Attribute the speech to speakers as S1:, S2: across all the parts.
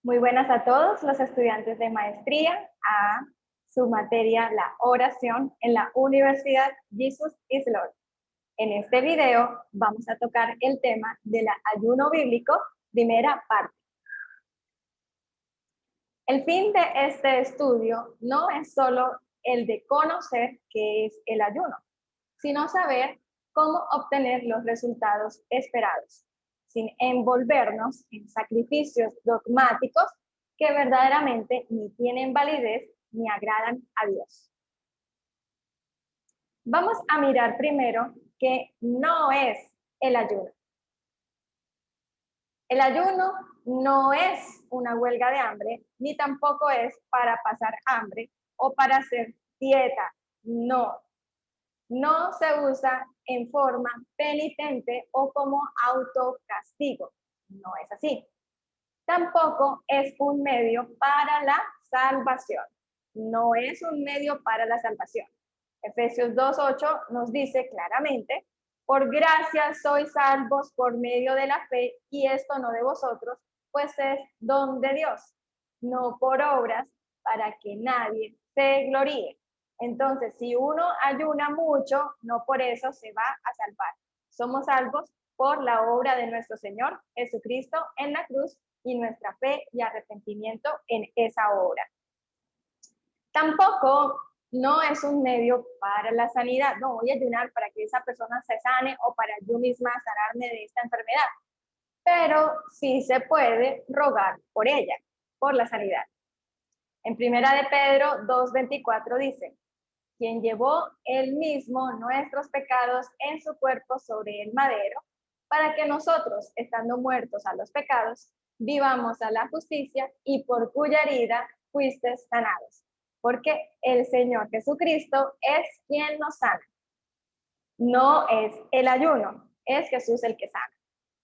S1: Muy buenas a todos los estudiantes de maestría a su materia la oración en la Universidad Jesus is Lord. En este video vamos a tocar el tema del ayuno bíblico, primera parte. El fin de este estudio no es solo el de conocer qué es el ayuno, sino saber cómo obtener los resultados esperados, sin envolvernos en sacrificios dogmáticos que verdaderamente ni tienen validez ni agradan a Dios. Vamos a mirar primero que no es el ayuno. El ayuno no es una huelga de hambre, ni tampoco es para pasar hambre o para hacer dieta. No, no se usa en forma penitente o como autocastigo. No es así. Tampoco es un medio para la salvación. No es un medio para la salvación. Efesios 2:8 nos dice claramente, por gracia sois salvos por medio de la fe, y esto no de vosotros, pues es don de Dios, no por obras, para que nadie se gloríe. Entonces, si uno ayuna mucho, no por eso se va a salvar. Somos salvos por la obra de nuestro Señor Jesucristo en la cruz y nuestra fe y arrepentimiento en esa obra. Tampoco no es un medio para la sanidad. No voy a ayunar para que esa persona se sane o para yo misma sanarme de esta enfermedad. Pero sí se puede rogar por ella, por la sanidad. En Primera de Pedro 2:24 dice, quien llevó él mismo nuestros pecados en su cuerpo sobre el madero, para que nosotros, estando muertos a los pecados, vivamos a la justicia, y por cuya herida fuiste sanados. Porque el Señor Jesucristo es quien nos sana. No es el ayuno, es Jesús el que sana.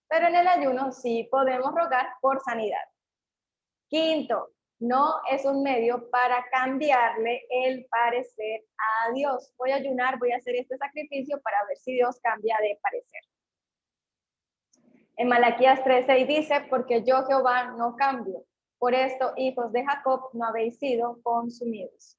S1: Pero en el ayuno sí podemos rogar por sanidad. Quinto, no es un medio para cambiarle el parecer a Dios. Voy a ayunar, voy a hacer este sacrificio para ver si Dios cambia de parecer. En Malaquías 3:6 dice, porque yo Jehová no cambio. Por esto, hijos de Jacob, no habéis sido consumidos.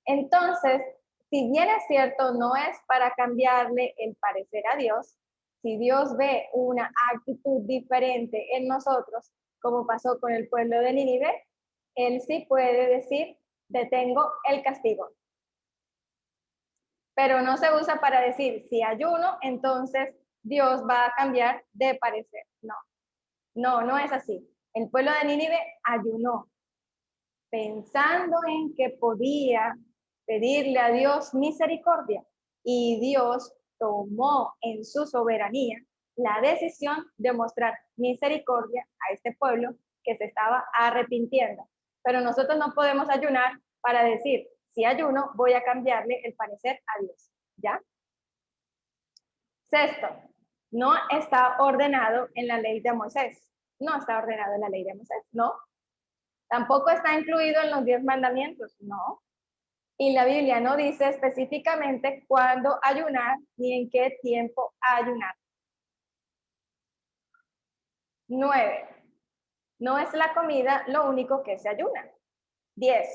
S1: Entonces, si bien es cierto, no es para cambiarle el parecer a Dios, si Dios ve una actitud diferente en nosotros, como pasó con el pueblo de Nínive, Él sí puede decir, detengo el castigo. Pero no se usa para decir, si ayuno, entonces Dios va a cambiar de parecer. No es así. El pueblo de Nínive ayunó, pensando en que podía pedirle a Dios misericordia, y Dios tomó en su soberanía la decisión de mostrar misericordia a este pueblo que se estaba arrepintiendo. Pero nosotros no podemos ayunar para decir, si ayuno, voy a cambiarle el parecer a Dios, ¿ya? Sexto, no está ordenado en la ley de Moisés. No está ordenado en la ley de Moisés, no. Tampoco está incluido en los 10 mandamientos, no. Y la Biblia no dice específicamente cuándo ayunar ni en qué tiempo ayunar. 9. No es la comida lo único que se ayuna. 10.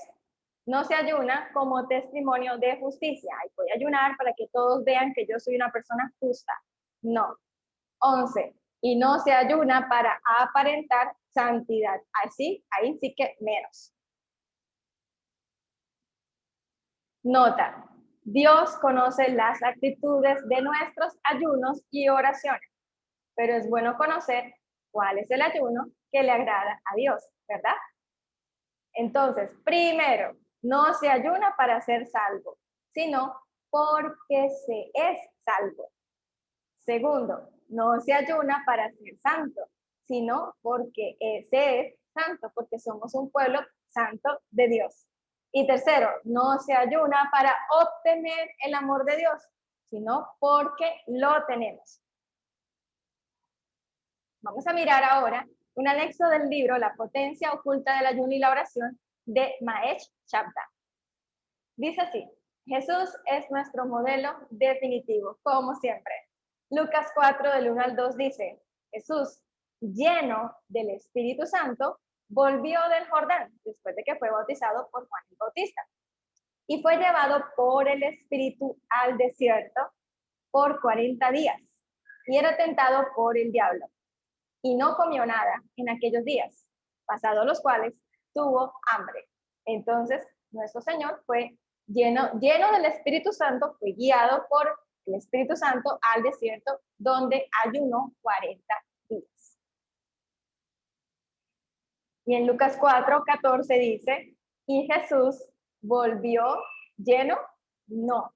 S1: No se ayuna como testimonio de justicia. Ay, voy a ayunar para que todos vean que yo soy una persona justa. No. 11. Y no se ayuna para aparentar santidad. Así, ahí sí que menos. Nota, Dios conoce las actitudes de nuestros ayunos y oraciones, pero es bueno conocer cuál es el ayuno que le agrada a Dios, ¿verdad? Entonces, primero, no se ayuna para ser salvo, sino porque se es salvo. Segundo, no se ayuna para ser santo, sino porque se es santo, porque somos un pueblo santo de Dios. Y tercero, no se ayuna para obtener el amor de Dios, sino porque lo tenemos. Vamos a mirar ahora un anexo del libro La potencia oculta del ayuno y la oración de Mahesh Chabda. Dice así, Jesús es nuestro modelo definitivo, como siempre. Lucas 4, del 1 al 2 dice, Jesús, lleno del Espíritu Santo, volvió del Jordán, después de que fue bautizado por Juan el Bautista, y fue llevado por el Espíritu al desierto por 40 días, y era tentado por el diablo, y no comió nada en aquellos días, pasados los cuales tuvo hambre. Entonces, nuestro Señor fue lleno del Espíritu Santo, fue guiado por el Espíritu Santo al desierto, donde ayunó 40 días. Y en Lucas 4:14 dice, y Jesús volvió lleno, no,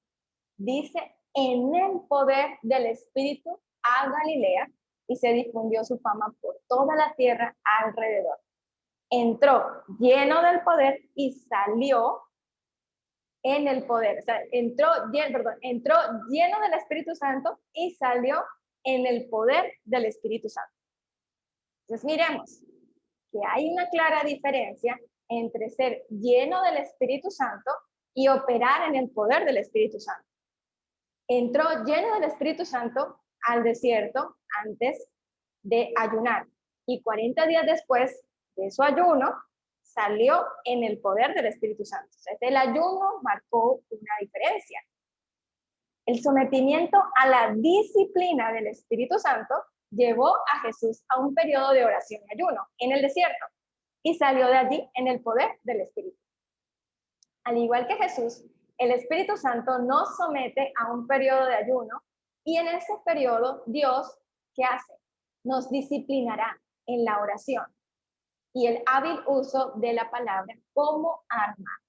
S1: dice, en el poder del Espíritu a Galilea, y se difundió su fama por toda la tierra alrededor. Entró lleno del poder y salió en el poder. O sea, entró lleno del Espíritu Santo y salió en el poder del Espíritu Santo. Entonces miremos que hay una clara diferencia entre ser lleno del Espíritu Santo y operar en el poder del Espíritu Santo. Entró lleno del Espíritu Santo al desierto antes de ayunar, y 40 días después de su ayuno salió en el poder del Espíritu Santo. Entonces, el ayuno marcó una diferencia. El sometimiento a la disciplina del Espíritu Santo llevó a Jesús a un periodo de oración y ayuno en el desierto, y salió de allí en el poder del Espíritu. Al igual que Jesús, el Espíritu Santo nos somete a un periodo de ayuno, y en ese periodo Dios, ¿qué hace? Nos disciplinará en la oración y el hábil uso de la palabra como arma.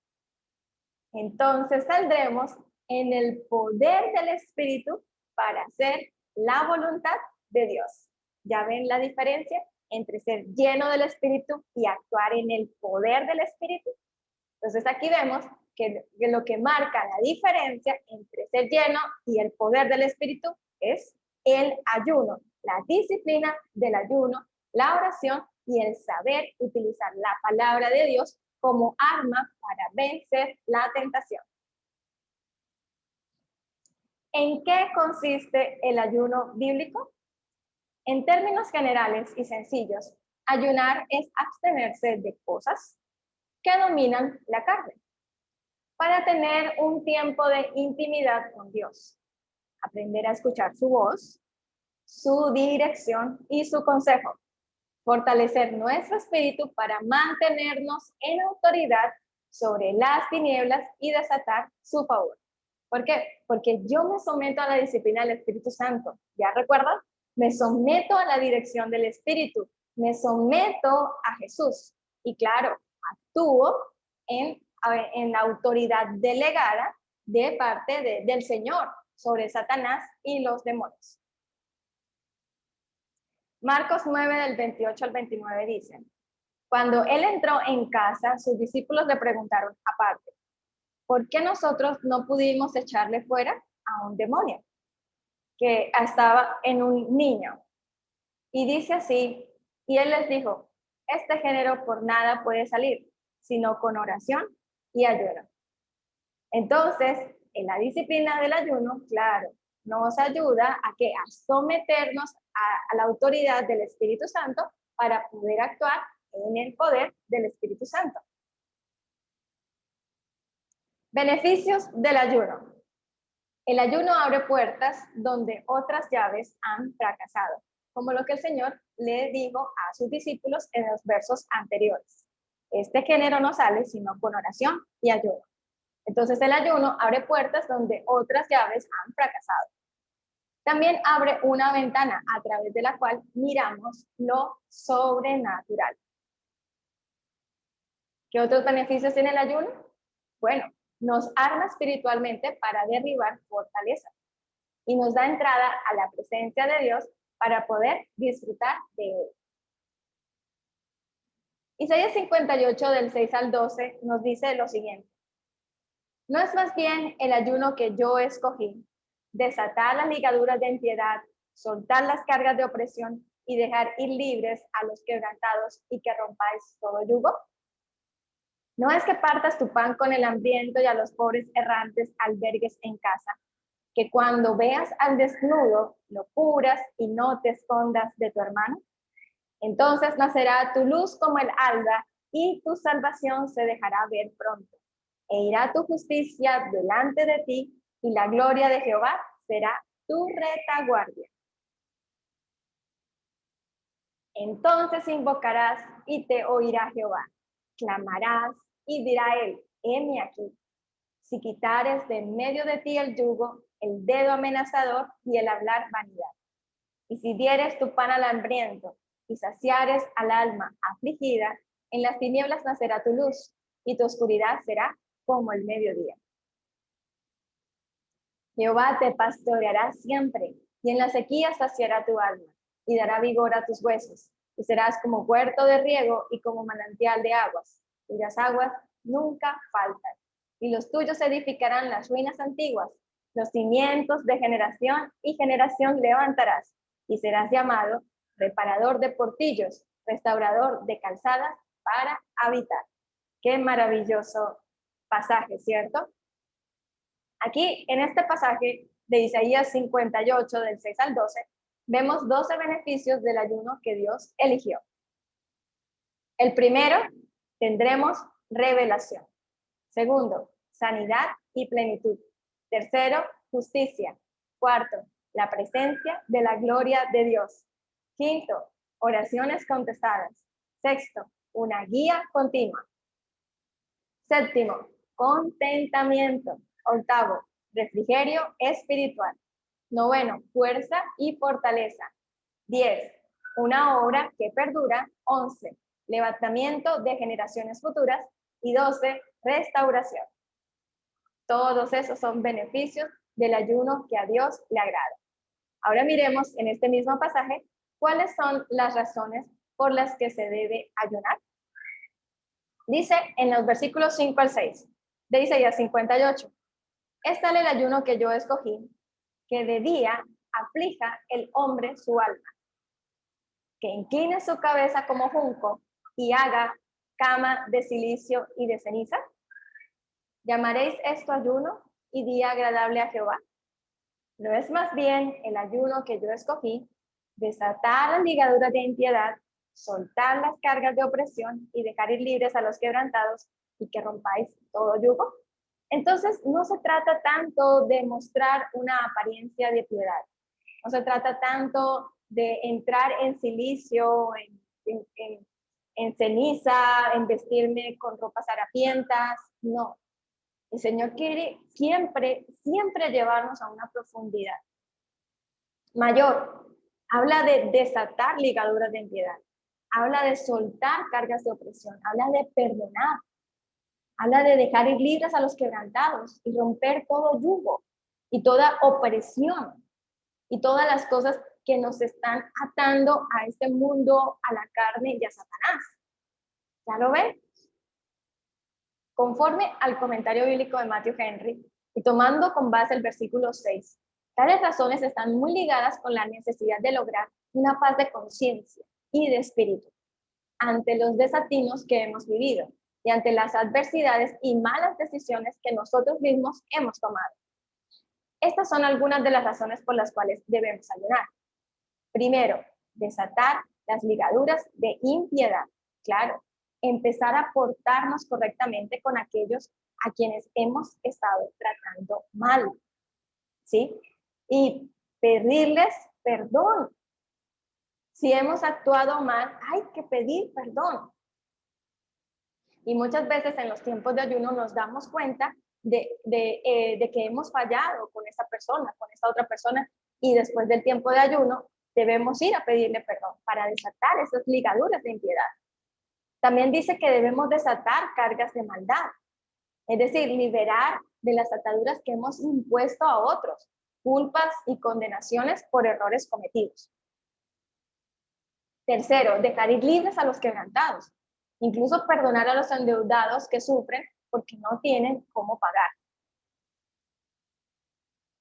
S1: Entonces saldremos en el poder del Espíritu para hacer la voluntad de Dios. ¿Ya ven la diferencia entre ser lleno del Espíritu y actuar en el poder del Espíritu? Entonces aquí vemos que lo que marca la diferencia entre ser lleno y el poder del Espíritu es el ayuno, la disciplina del ayuno, la oración y el saber utilizar la palabra de Dios como arma para vencer la tentación. ¿En qué consiste el ayuno bíblico? En términos generales y sencillos, ayunar es abstenerse de cosas que dominan la carne, para tener un tiempo de intimidad con Dios, aprender a escuchar su voz, su dirección y su consejo, fortalecer nuestro espíritu para mantenernos en autoridad sobre las tinieblas y desatar su favor. ¿Por qué? Porque yo me someto a la disciplina del Espíritu Santo. ¿Ya recuerdan? Me someto a la dirección del Espíritu, me someto a Jesús y claro, actúo en la autoridad delegada de parte del Señor sobre Satanás y los demonios. Marcos 9 del 28 al 29 dice, cuando él entró en casa, sus discípulos le preguntaron aparte, ¿por qué nosotros no pudimos echarle fuera a un demonio que estaba en un niño? Y dice así, y él les dijo, este género por nada puede salir, sino con oración y ayuno. Entonces, en la disciplina del ayuno, claro, nos ayuda a someternos a la autoridad del Espíritu Santo para poder actuar en el poder del Espíritu Santo. Beneficios del ayuno. El ayuno abre puertas donde otras llaves han fracasado, como lo que el Señor le dijo a sus discípulos en los versos anteriores. Este género no sale sino con oración y ayuno. Entonces el ayuno abre puertas donde otras llaves han fracasado. También abre una ventana a través de la cual miramos lo sobrenatural. ¿Qué otros beneficios tiene el ayuno? Bueno, nos arma espiritualmente para derribar fortalezas y nos da entrada a la presencia de Dios para poder disfrutar de él. Isaías 58 del 6 al 12 nos dice lo siguiente. ¿No es más bien el ayuno que yo escogí, desatar las ligaduras de impiedad, soltar las cargas de opresión y dejar ir libres a los quebrantados y que rompáis todo yugo? ¿No es que partas tu pan con el hambriento y a los pobres errantes albergues en casa? Que cuando veas al desnudo, lo cubras y no te escondas de tu hermano. Entonces nacerá tu luz como el alba y tu salvación se dejará ver pronto. E irá tu justicia delante de ti y la gloria de Jehová será tu retaguardia. Entonces invocarás y te oirá Jehová. Clamarás y dirá él, heme aquí. Si quitares de en medio de ti el yugo, el dedo amenazador y el hablar vanidad. Y si dieres tu pan al hambriento y saciares al alma afligida, en las tinieblas nacerá tu luz y tu oscuridad será como el mediodía. Jehová te pastoreará siempre y en la sequía saciará tu alma y dará vigor a tus huesos y serás como huerto de riego y como manantial de aguas, cuyas aguas nunca faltan. Y los tuyos edificarán las ruinas antiguas, los cimientos de generación y generación levantarás y serás llamado reparador de portillos, restaurador de calzadas para habitar. Qué maravilloso pasaje, ¿cierto? Aquí, en este pasaje de Isaías 58, del 6 al 12, vemos 12 beneficios del ayuno que Dios eligió. El primero, tendremos revelación. Segundo, sanidad y plenitud. Tercero, justicia. Cuarto, la presencia de la gloria de Dios. Quinto, oraciones contestadas. Sexto, una guía continua. Séptimo, contentamiento. Octavo, refrigerio espiritual. Noveno, fuerza y fortaleza. 10, una obra que perdura. 11, levantamiento de generaciones futuras. Y 12, restauración. Todos esos son beneficios del ayuno que a Dios le agrada. Ahora miremos en este mismo pasaje cuáles son las razones por las que se debe ayunar. Dice en los versículos 5 al 6 de Isaías 58. Es tal el ayuno que yo escogí, que de día aflija el hombre su alma, que incline su cabeza como junco y haga cama de silicio y de ceniza. ¿Llamaréis esto ayuno y día agradable a Jehová? ¿No es más bien el ayuno que yo escogí, desatar las ligaduras de impiedad, soltar las cargas de opresión y dejar ir libres a los quebrantados y que rompáis todo yugo? Entonces, no se trata tanto de mostrar una apariencia de piedad, no se trata tanto de entrar en silicio, en ceniza, en vestirme con ropas harapientas, no. El Señor quiere siempre llevarnos a una profundidad mayor. Habla de desatar ligaduras de impiedad, habla de soltar cargas de opresión, habla de perdonar, habla de dejar ir libres a los quebrantados y romper todo yugo y toda opresión y todas las cosas que nos están atando a este mundo, a la carne y a Satanás. ¿Ya lo ven? Conforme al comentario bíblico de Matthew Henry y tomando con base el versículo 6, tales razones están muy ligadas con la necesidad de lograr una paz de conciencia y de espíritu ante los desatinos que hemos vivido y ante las adversidades y malas decisiones que nosotros mismos hemos tomado. Estas son algunas de las razones por las cuales debemos ayunar. Primero, desatar las ligaduras de impiedad. Claro, empezar a portarnos correctamente con aquellos a quienes hemos estado tratando mal, ¿sí? Y pedirles perdón. Si hemos actuado mal, hay que pedir perdón. Y muchas veces en los tiempos de ayuno nos damos cuenta de que hemos fallado con esta persona, con esta otra persona, y después del tiempo de ayuno debemos ir a pedirle perdón para desatar esas ligaduras de impiedad. También dice que debemos desatar cargas de maldad, es decir, liberar de las ataduras que hemos impuesto a otros, culpas y condenaciones por errores cometidos. Tercero, dejar ir libres a los quebrantados, incluso perdonar a los endeudados que sufren porque no tienen cómo pagar.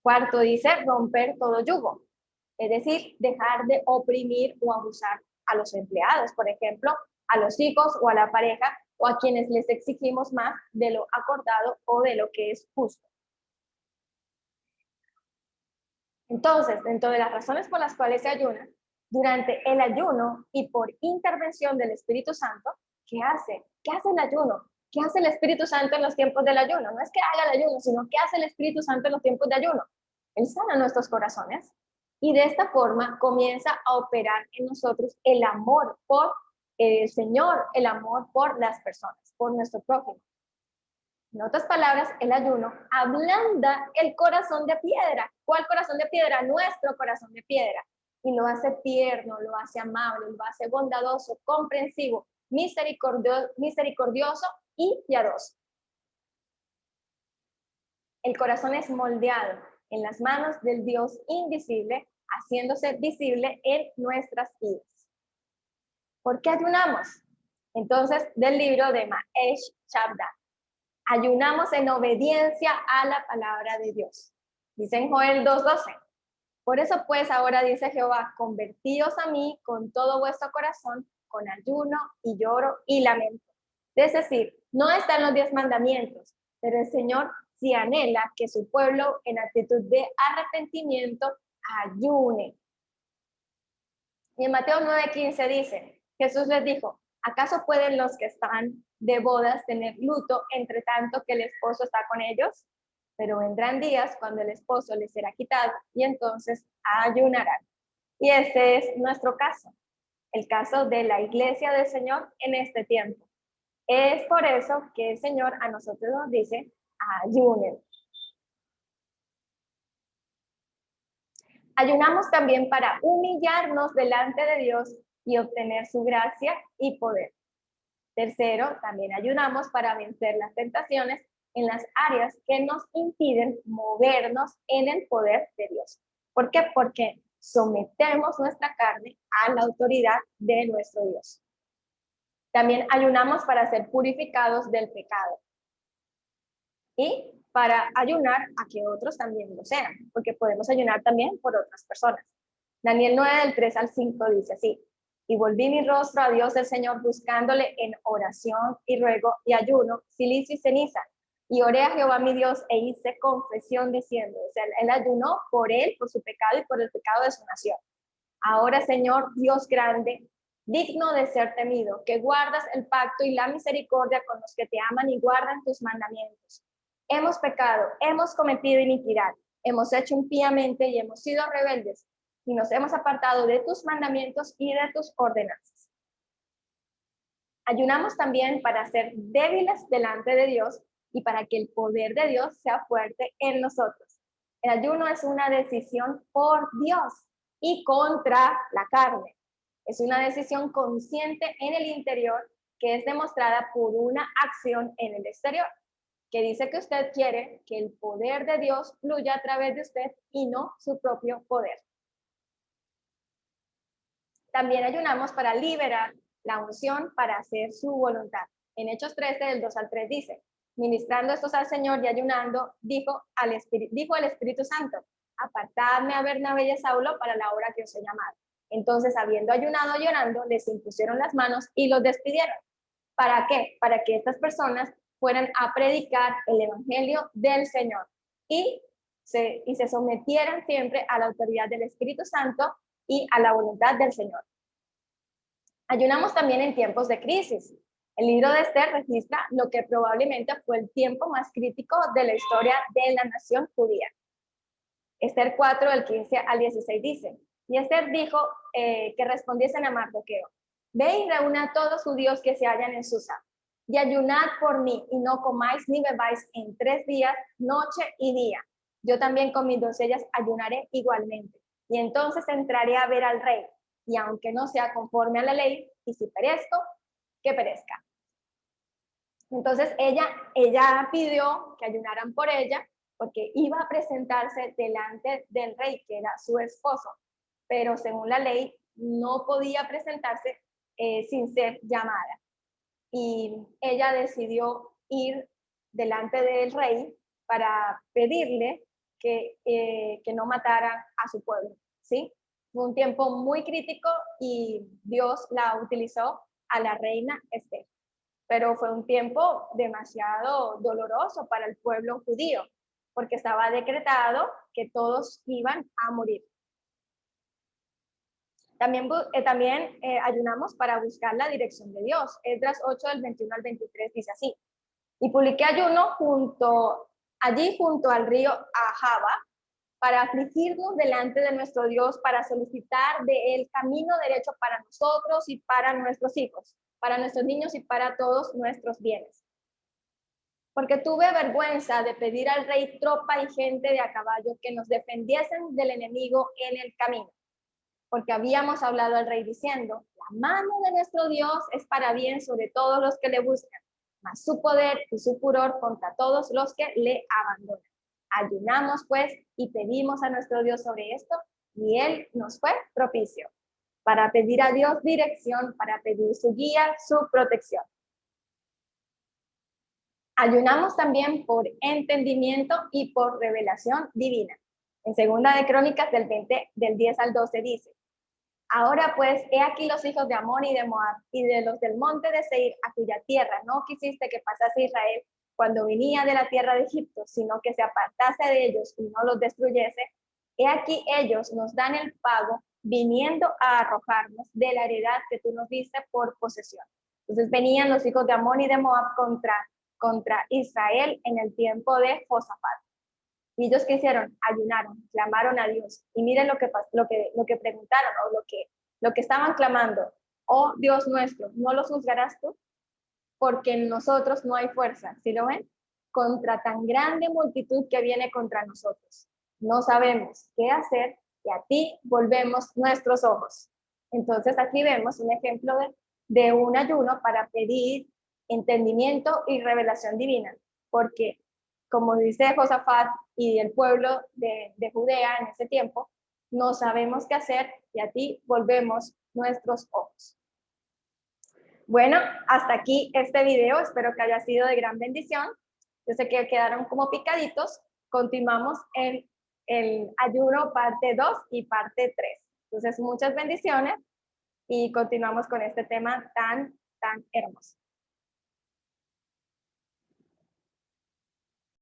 S1: Cuarto, dice romper todo yugo, es decir, dejar de oprimir o abusar a los empleados, por ejemplo, a los hijos o a la pareja o a quienes les exigimos más de lo acordado o de lo que es justo. Entonces, dentro de las razones por las cuales se ayuna, durante el ayuno y por intervención del Espíritu Santo, ¿qué hace? ¿Qué hace el ayuno? ¿Qué hace el Espíritu Santo en los tiempos del ayuno? No es que haga el ayuno, sino ¿qué hace el Espíritu Santo en los tiempos de ayuno? Él sana nuestros corazones y de esta forma comienza a operar en nosotros el amor por el Señor, el amor por las personas, por nuestro prójimo. En otras palabras, el ayuno ablanda el corazón de piedra. ¿Cuál corazón de piedra? Nuestro corazón de piedra. Y lo hace tierno, lo hace amable, lo hace bondadoso, comprensivo, misericordioso y piadoso. El corazón es moldeado en las manos del Dios invisible, haciéndose visible en nuestras vidas. ¿Por qué ayunamos? Entonces, del libro de Maesh Shabda. Ayunamos en obediencia a la palabra de Dios. Dice en Joel 2:12. Por eso pues ahora dice Jehová, convertíos a mí con todo vuestro corazón, con ayuno y lloro y lamento. Es decir, no están los 10 mandamientos, pero el Señor sí anhela que su pueblo en actitud de arrepentimiento ayune. Y en Mateo 9:15 dice, Jesús les dijo, ¿acaso pueden los que están de bodas tener luto entre tanto que el esposo está con ellos? Pero vendrán días cuando el esposo les será quitado y entonces ayunarán. Y este es nuestro caso, el caso de la iglesia del Señor en este tiempo. Es por eso que el Señor a nosotros nos dice, ayunen. Ayunamos también para humillarnos delante de Dios y obtener su gracia y poder. Tercero, también ayunamos para vencer las tentaciones en las áreas que nos impiden movernos en el poder de Dios. ¿Por qué? Porque sometemos nuestra carne a la autoridad de nuestro Dios. También ayunamos para ser purificados del pecado y para ayunar a que otros también lo sean, porque podemos ayunar también por otras personas. Daniel 9, del 3 al 5 dice así, y volví mi rostro a Dios el Señor buscándole en oración y ruego y ayuno, silicio y ceniza. Y oré a Jehová mi Dios e hice confesión diciendo, o sea, él ayunó por él, por su pecado y por el pecado de su nación. Ahora, Señor, Dios grande, digno de ser temido, que guardas el pacto y la misericordia con los que te aman y guardan tus mandamientos. Hemos pecado, hemos cometido iniquidad, hemos hecho impíamente y hemos sido rebeldes y nos hemos apartado de tus mandamientos y de tus ordenanzas. Ayunamos también para ser débiles delante de Dios y para que el poder de Dios sea fuerte en nosotros. El ayuno es una decisión por Dios y contra la carne. Es una decisión consciente en el interior que es demostrada por una acción en el exterior, que dice que usted quiere que el poder de Dios fluya a través de usted y no su propio poder. También ayunamos para liberar la unción para hacer su voluntad. En Hechos 13, del 2 al 3 dice, ministrando estos al Señor y ayunando, dijo el Espíritu Santo, apartadme a Bernabé y a Saulo para la obra que os he llamado. Entonces, habiendo ayunado y llorando, les impusieron las manos y los despidieron. ¿Para qué? Para que estas personas fueran a predicar el evangelio del Señor y se sometieran siempre a la autoridad del Espíritu Santo y a la voluntad del Señor. Ayunamos también en tiempos de crisis. El libro de Esther registra lo que probablemente fue el tiempo más crítico de la historia de la nación judía. Esther 4, del 15 al 16 dice, y Esther dijo que respondiesen a Mardoqueo, ve y reúna a todos los judíos que se hallan en Susa, y ayunad por mí, y no comáis ni bebáis en 3 días, noche y día. Yo también con mis doncellas ayunaré igualmente, y entonces entraré a ver al rey, y aunque no sea conforme a la ley, y si perezco, que perezca. Entonces ella pidió que ayunaran por ella, porque iba a presentarse delante del rey, que era su esposo, pero según la ley no podía presentarse sin ser llamada. Y ella decidió ir delante del rey para pedirle que no mataran a su pueblo, ¿sí? Fue un tiempo muy crítico y Dios la utilizó a la reina Esther. Pero fue un tiempo demasiado doloroso para el pueblo judío, porque estaba decretado que todos iban a morir. También ayunamos para buscar la dirección de Dios. Esdras 8 del 21 al 23 dice así: y publiqué ayuno allí junto al río Ahava, para afligirnos delante de nuestro Dios, para solicitar de él camino derecho para nosotros y para nuestros hijos, para nuestros niños y para todos nuestros bienes. Porque tuve vergüenza de pedir al rey tropa y gente de a caballo que nos defendiesen del enemigo en el camino. Porque habíamos hablado al rey diciendo: la mano de nuestro Dios es para bien sobre todos los que le buscan, mas su poder y su furor contra todos los que le abandonan. Ayunamos pues y pedimos a nuestro Dios sobre esto, y él nos fue propicio, para pedir a Dios dirección, para pedir su guía, su protección. Ayunamos también por entendimiento y por revelación divina. En Segunda de Crónicas del 10 al 12 dice: ahora pues, he aquí los hijos de Amón y de Moab, y de los del monte de Seir, a cuya tierra no quisiste que pasase Israel cuando venía de la tierra de Egipto, sino que se apartase de ellos y no los destruyese. He aquí ellos nos dan el pago, viniendo a arrojarnos de la heredad que tú nos diste por posesión. Entonces venían los hijos de Amón y de Moab contra Israel en el tiempo de Josafat. Y ellos, ¿qué hicieron? Ayunaron, clamaron a Dios. Y miren lo que preguntaron, o lo que estaban clamando: oh Dios nuestro, ¿no los juzgarás tú? Porque en nosotros no hay fuerza, ¿sí lo ven? Contra tan grande multitud que viene contra nosotros. No sabemos qué hacer y a ti volvemos nuestros ojos. Entonces aquí vemos un ejemplo de un ayuno para pedir entendimiento y revelación divina, porque como dice Josafat y el pueblo de Judea en ese tiempo, no sabemos qué hacer y a ti volvemos nuestros ojos. Bueno, hasta aquí este video, espero que haya sido de gran bendición. Yo sé que quedaron como picaditos. Continuamos en el ayuno parte 2 y parte 3. Entonces, muchas bendiciones y continuamos con este tema tan hermoso.